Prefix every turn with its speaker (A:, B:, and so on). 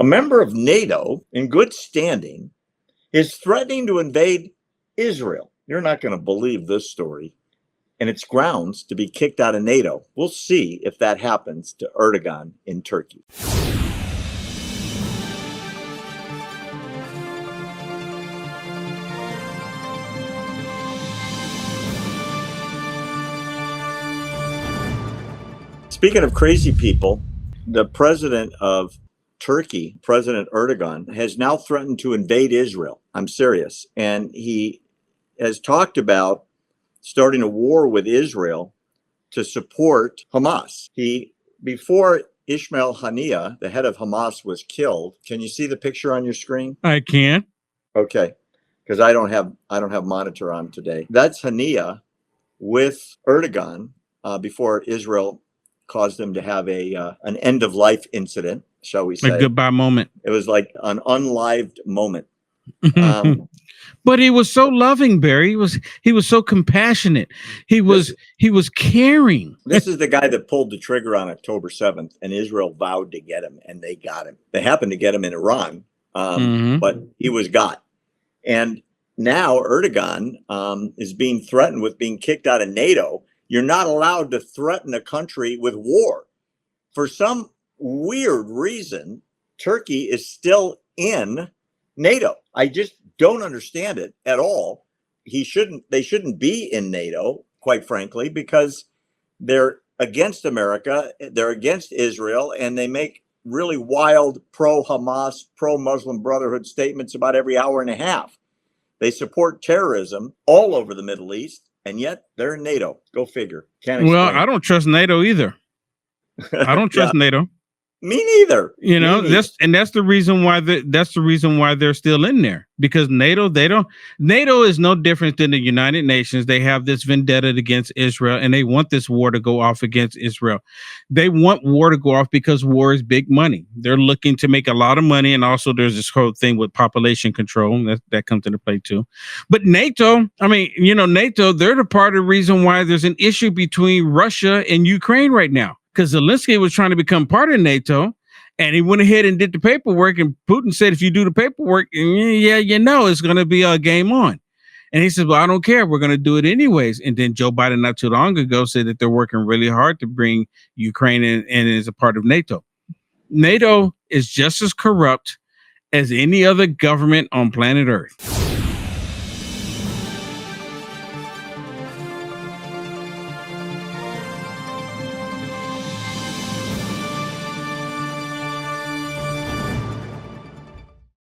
A: member of NATO in good standing, is threatening to invade Israel. You're not going to believe this story. And it's grounds to be kicked out of NATO. We'll see if that happens to Erdogan in Turkey. Speaking of crazy people, the president of Turkey, President Erdogan, has now threatened to invade Israel. I'm serious. And he has talked about starting a war with Israel to support Hamas. Before Ismail Haniyeh, the head of Hamas, was killed. Can you see the picture on your screen?
B: I can.
A: Okay, because I don't have monitor on today. That's Haniyeh with Erdogan before Israel caused them to have an end of life incident, shall we say?
B: A goodbye moment.
A: It was like an unlived moment.
B: But he was so loving, Barry. He was so compassionate. He was caring.
A: This is the guy that pulled the trigger on October 7th, and Israel vowed to get him, and they got him. They happened to get him in Iran, but he was got. And now Erdogan is being threatened with being kicked out of NATO. You're not allowed to threaten a country with war. For some weird reason, Turkey is still in NATO. I just don't understand it at all. They shouldn't be in NATO, quite frankly, because they're against America, they're against Israel, and they make really wild pro-Hamas, pro-Muslim Brotherhood statements about every hour and a half. They support terrorism all over the Middle East, and yet they're in NATO. Go figure.
B: Well, I don't trust NATO either. I don't trust NATO.
A: Me neither.
B: You know, that's the reason why they're still in there, because NATO is no different than the United Nations. They have this vendetta against Israel, and they want this war to go off against Israel. They want war to go off because war is big money. They're looking to make a lot of money, and also there's this whole thing with population control that comes into play too. But NATO, NATO, they're the part of the reason why there's an issue between Russia and Ukraine right now. Because Zelensky was trying to become part of NATO, and he went ahead and did the paperwork, and Putin said, if you do the paperwork, it's going to be a game on. And he said, well, I don't care. We're going to do it anyways. And then Joe Biden not too long ago said that they're working really hard to bring Ukraine in as a part of NATO. NATO is just as corrupt as any other government on planet Earth.